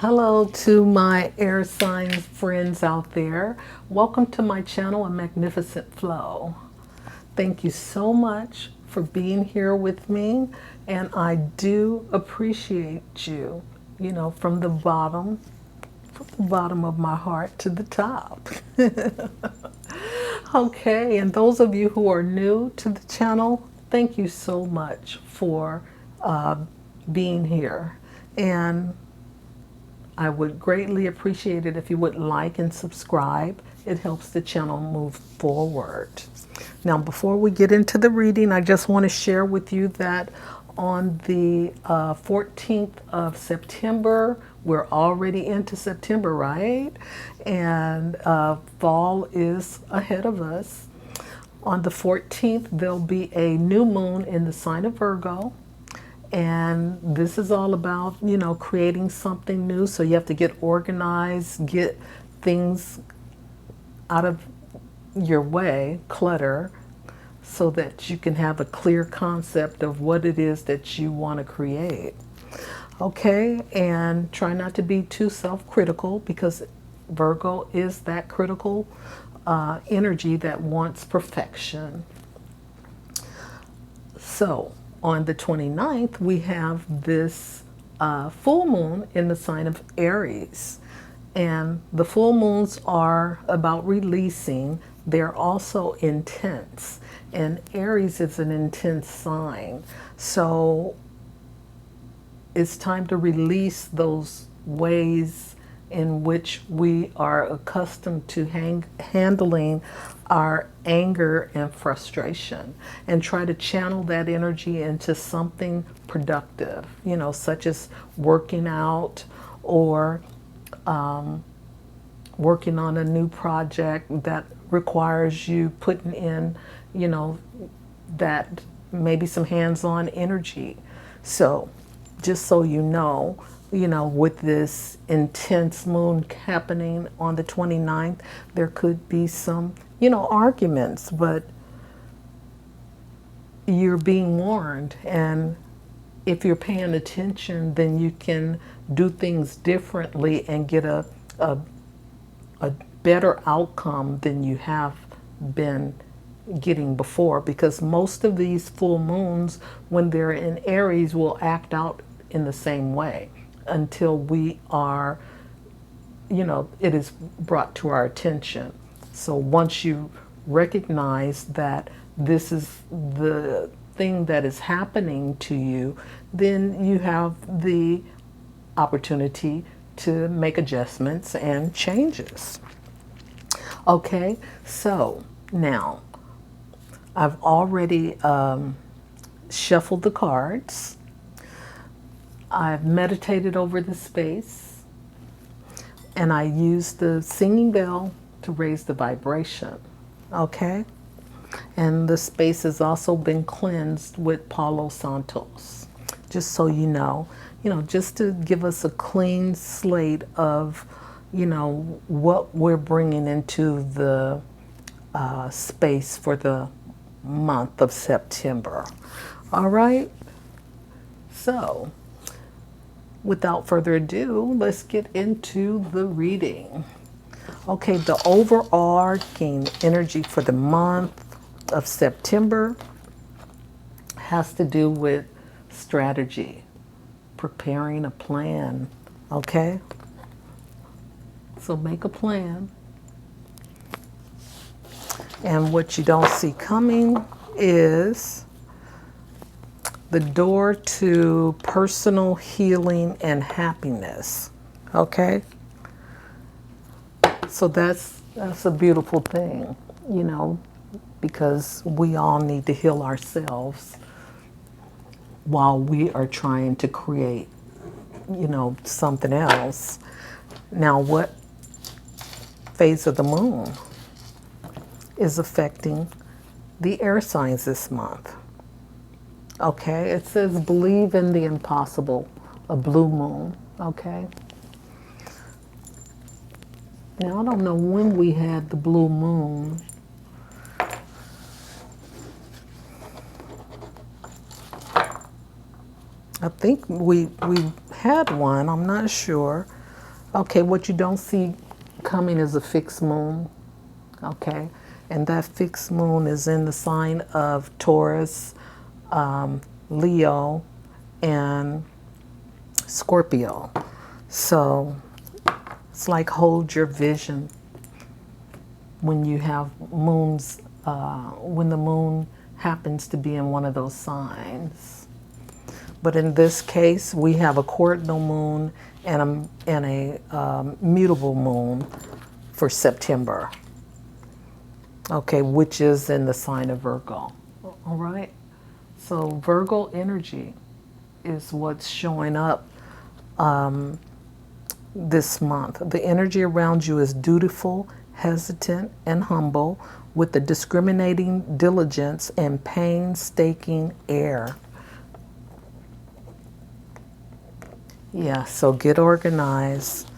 Hello to my air sign friends out there. Welcome to my channel, A Magnificent Flow. Thank you so much for being here with me, and I do appreciate you, from the bottom of my heart to the top. Okay, and those of you who are new to the channel, thank you so much for being here. And I would greatly appreciate it if you would like and subscribe. It helps the channel move forward. Now, before we get into the reading, I just want to share with you that on the 14th of September, we're already into September, right? And fall is ahead of us. On the 14th, there'll be a new moon in the sign of Virgo. And this is all about, creating something new. So you have to get organized, get things out of your way, clutter, so that you can have a clear concept of what it is that you want to create. Okay, and try not to be too self-critical, because Virgo is that critical energy that wants perfection. So on the 29th, we have this full moon in the sign of Aries. And the full moons are about releasing. They're also intense. And Aries is an intense sign. So it's time to release those ways in which we are accustomed to handling our anger and frustration, and try to channel that energy into something productive, such as working out or working on a new project that requires you putting in, that maybe some hands-on energy. So just so you know, with this intense moon happening on the 29th, there could be some, arguments, but you're being warned. And if you're paying attention, then you can do things differently and get a better outcome than you have been getting before. Because most of these full moons, when they're in Aries, will act out in the same way until we are, it is brought to our attention. So once you recognize that this is the thing that is happening to you, then you have the opportunity to make adjustments and changes. Okay, so now I've already shuffled the cards. I've meditated over the space, and I used the singing bell to raise the vibration. Okay, and the space has also been cleansed with Palo Santos, just so you know, just to give us a clean slate of, what we're bringing into the space for the month of September. All right, so without further ado, let's get into the reading. Okay, the overarching energy for the month of September has to do with strategy, preparing a plan. Okay, so make a plan. And what you don't see coming is the door to personal healing and happiness. Okay, so that's a beautiful thing, because we all need to heal ourselves while we are trying to create, something else. Now, what phase of the moon is affecting the air signs this month? Okay, it says believe in the impossible, a blue moon. Okay, now I don't know when we had the blue moon. I think we had one, I'm not sure. Okay, what you don't see coming is a fixed moon. Okay, and that fixed moon is in the sign of Taurus, Leo, and Scorpio. So it's like hold your vision when you have moons, when the moon happens to be in one of those signs. But in this case, we have a cardinal moon and a mutable moon for September. Okay, which is in the sign of Virgo. All right. So Virgo energy is what's showing up this month. The energy around you is dutiful, hesitant, and humble, with a discriminating diligence and painstaking air. Yeah, so get organized,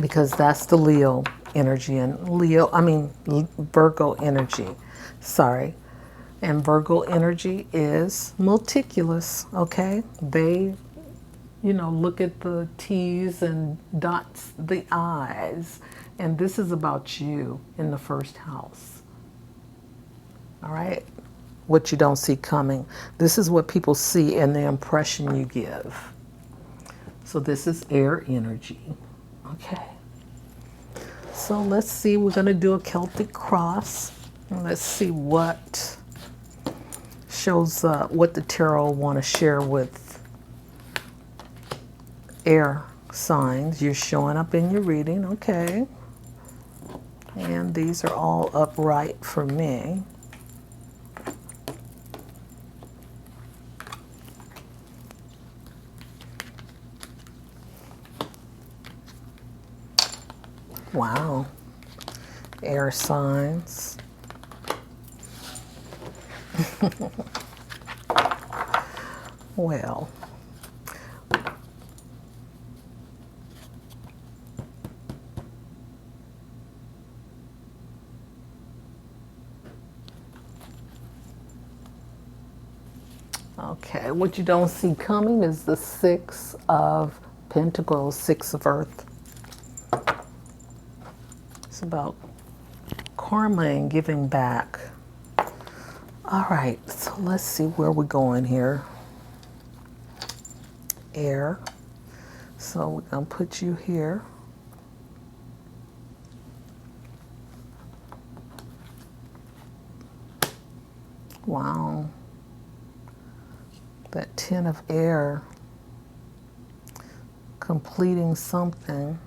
because that's the Leo energy, and Virgo energy. Sorry. And Virgo energy is meticulous, okay? They, look at the T's and dots the I's. And this is about you in the first house. All right? What you don't see coming. This is what people see and the impression you give. So this is air energy. Okay. So let's see, we're going to do a Celtic cross. And let's see what shows up, what the tarot want to share with air signs. You're showing up in your reading, okay. And these are all upright for me. Wow. Air signs. Well, okay, what you don't see coming is the Six of Pentacles, Six of Earth. It's about karma and giving back. All right, so let's see where we're going here. Air. So we're going to put you here. Wow. That Ten of Air. Completing something.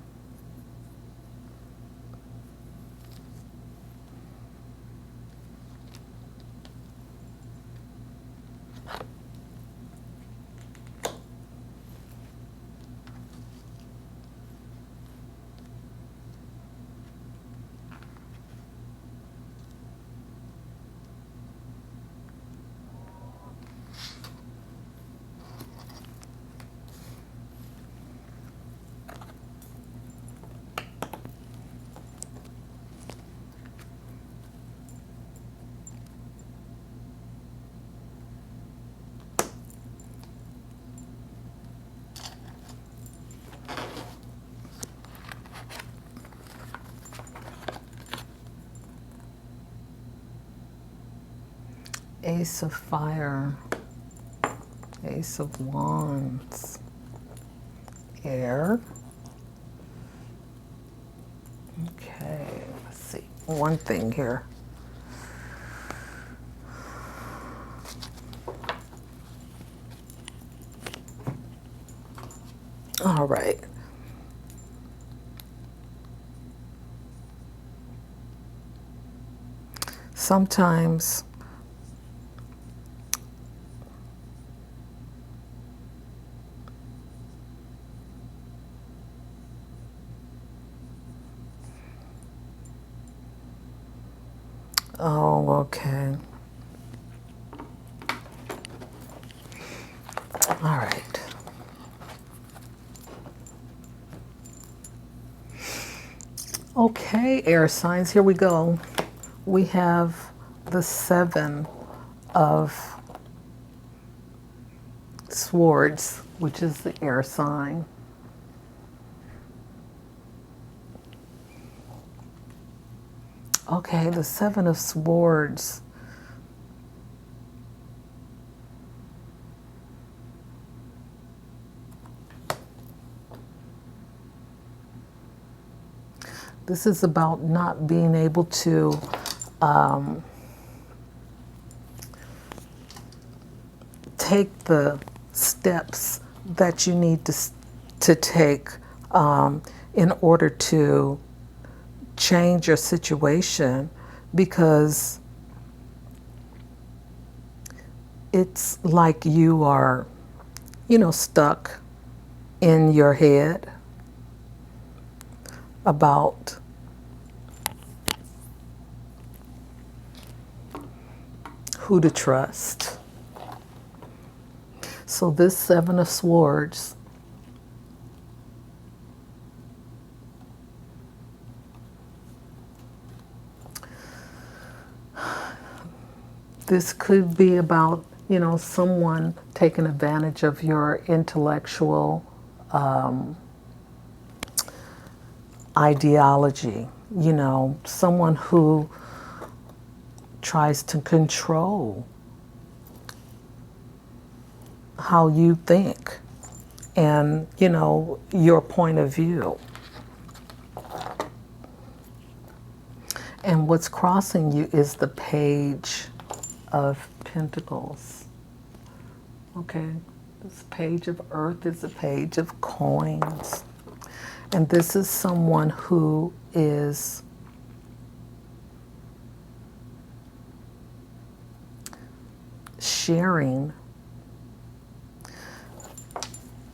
Ace of Fire, Ace of Wands, Air. Okay, let's see. One thing here. All right. Sometimes oh, okay. All right. Okay, air signs, here we go. We have the Seven of Swords, which is the air sign. Okay, the Seven of Swords. This is about not being able to take the steps that you need to take in order to change your situation, because it's like you are, stuck in your head about who to trust. So this Seven of Swords, this could be about, someone taking advantage of your intellectual ideology, someone who tries to control how you think and, your point of view. And what's crossing you is the Page of Pentacles. Okay, this Page of Earth is a page of coins. And this is someone who is sharing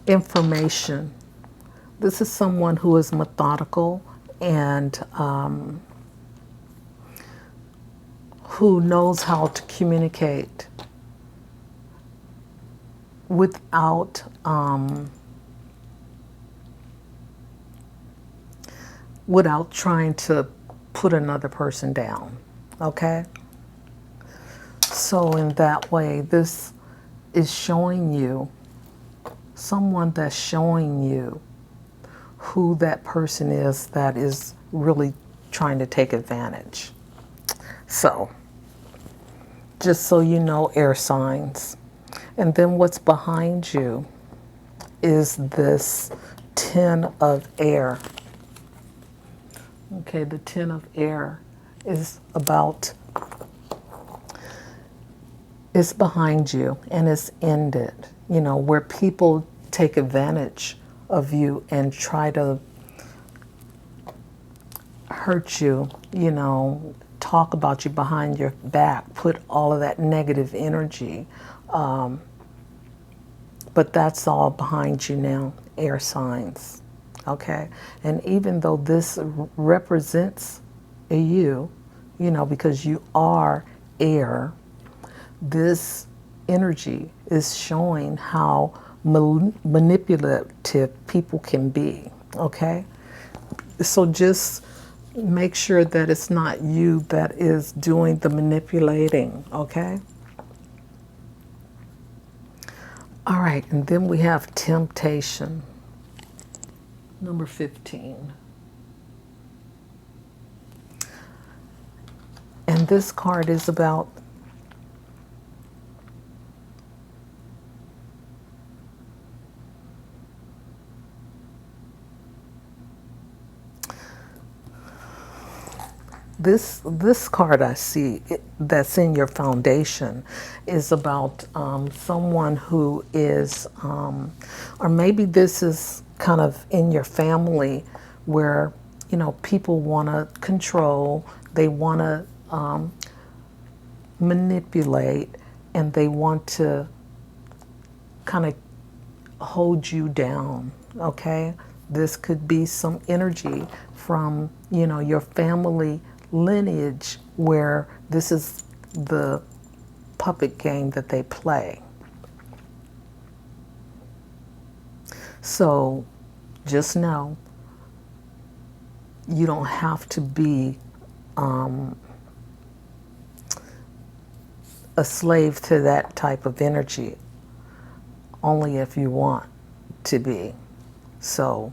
information. This is someone who is methodical and who knows how to communicate without without trying to put another person down. Okay? So in that way, this is showing you, someone that's showing you who that person is that is really trying to take advantage. So, just so you know, air signs. And then what's behind you is this Ten of Air. Okay, the Ten of Air is about, it's behind you and it's ended, where people take advantage of you and try to hurt you, talk about you behind your back, put all of that negative energy. But that's all behind you now, air signs. Okay? And even though this represents a you, because you are air, this energy is showing how manipulative people can be. Okay? So just make sure that it's not you that is doing the manipulating. Okay? All right, and then we have temptation, number 15. And this card is about this card I see that's in your foundation is about someone who is, or maybe this is kind of in your family where, people want to control, they want to manipulate, and they want to kind of hold you down, okay? This could be some energy from, your family lineage where this is the puppet game that they play. So just know you don't have to be a slave to that type of energy, only if you want to be. So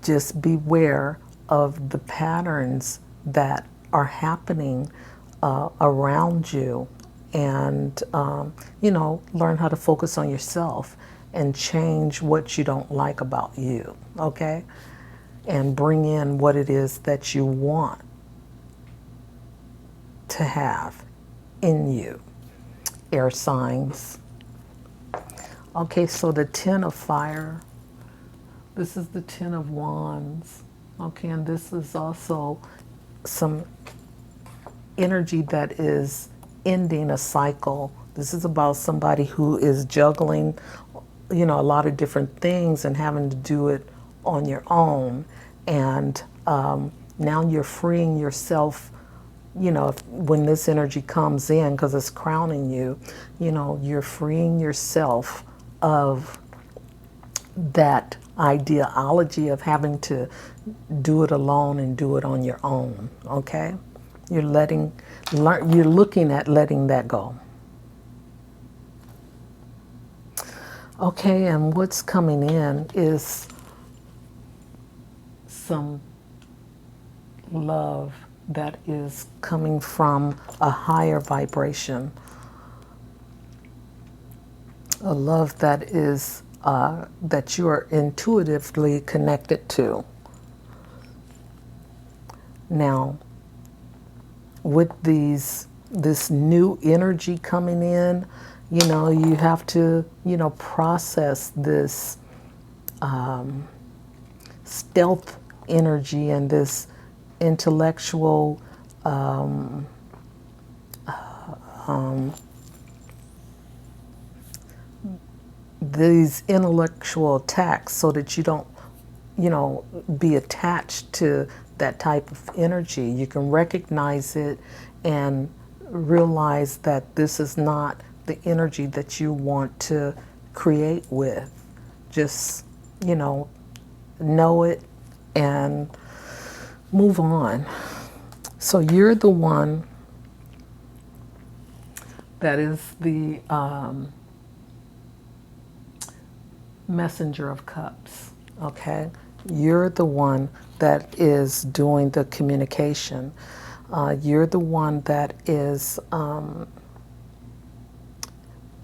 just beware of the patterns that are happening around you, and learn how to focus on yourself and change what you don't like about you, okay? And bring in what it is that you want to have in you. Air signs. Okay, so the Ten of Fire. This is the Ten of Wands. Okay, and this is also some energy that is ending a cycle. This is about somebody who is juggling, a lot of different things and having to do it on your own. And now you're freeing yourself, when this energy comes in, because it's crowning you, you're freeing yourself of that ideology of having to do it alone and do it on your own, okay? You're looking at letting that go. Okay, and what's coming in is some love that is coming from a higher vibration. A love that is that you are intuitively connected to. Now, with this new energy coming in, you have to, process this stealth energy and this intellectual these intellectual attacks, so that you don't, be attached to that type of energy. You can recognize it and realize that this is not the energy that you want to create with. Just, know it and move on. So you're the one that is the Messenger of Cups, okay? You're the one that is doing the communication. You're the one that is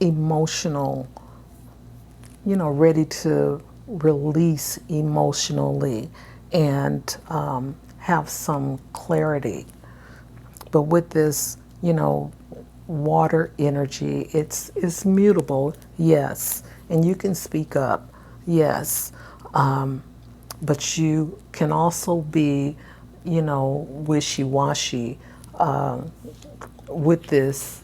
emotional, ready to release emotionally and have some clarity. But with this, water energy, it's mutable, yes, and you can speak up, yes, but you can also be, wishy-washy with this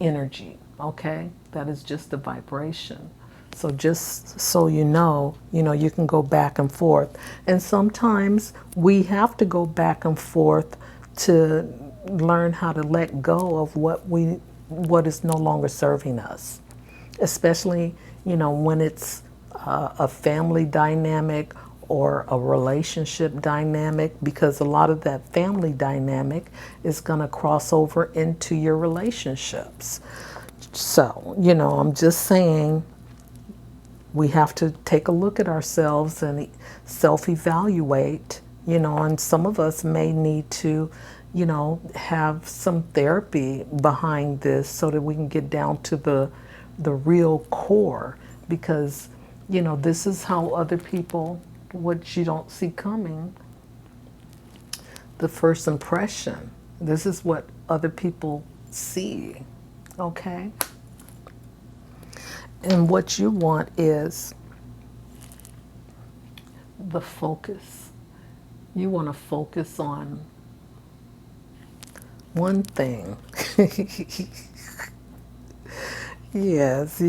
energy, okay? That is just a vibration. So just so you know, you can go back and forth. And sometimes we have to go back and forth to learn how to let go of what is no longer serving us. Especially, when it's a family dynamic or a relationship dynamic, because a lot of that family dynamic is going to cross over into your relationships. So, I'm just saying, we have to take a look at ourselves and self-evaluate, and some of us may need to, have some therapy behind this so that we can get down to the real core, because, this is how other people, what you don't see coming, the first impression, this is what other people see, okay? And what you want is the focus. You want to focus on one thing. Yes,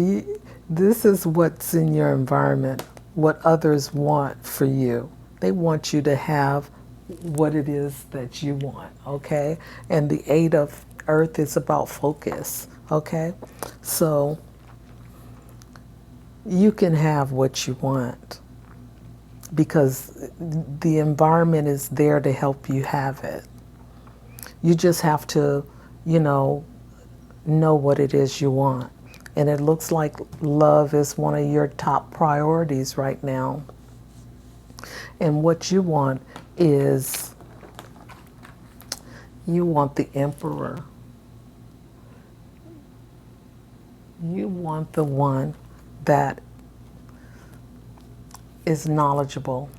this is what's in your environment, what others want for you. They want you to have what it is that you want, okay? And the Eight of Earth is about focus, okay? So you can have what you want because the environment is there to help you have it. You just have to, know what it is you want. And it looks like love is one of your top priorities right now. And what you want is You want the emperor. You want the one that is knowledgeable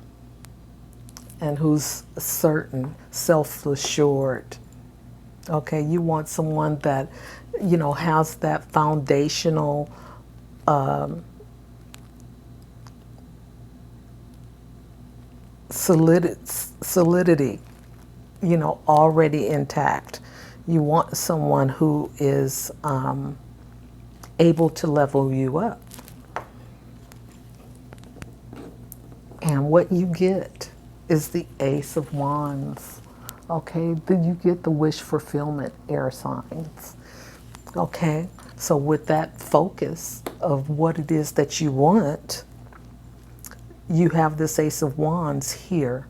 and who's certain, self-assured. Okay, you want someone that, has that foundational solidity, already intact. You want someone who is able to level you up. And what you get is the Ace of Wands. Okay, then you get the wish fulfillment, air signs. Okay, so with that focus of what it is that you want, you have this Ace of Wands here.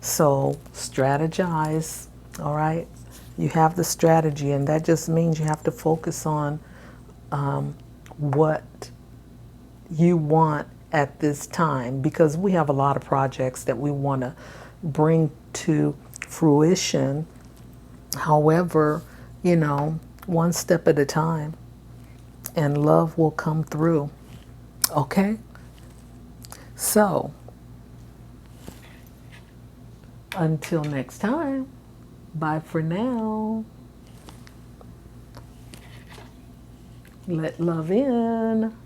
So strategize, all right? You have the strategy, and that just means you have to focus on what you want at this time, because we have a lot of projects that we want to bring to fruition. However, one step at a time, and love will come through. Okay? So, until next time, bye for now. Let love in.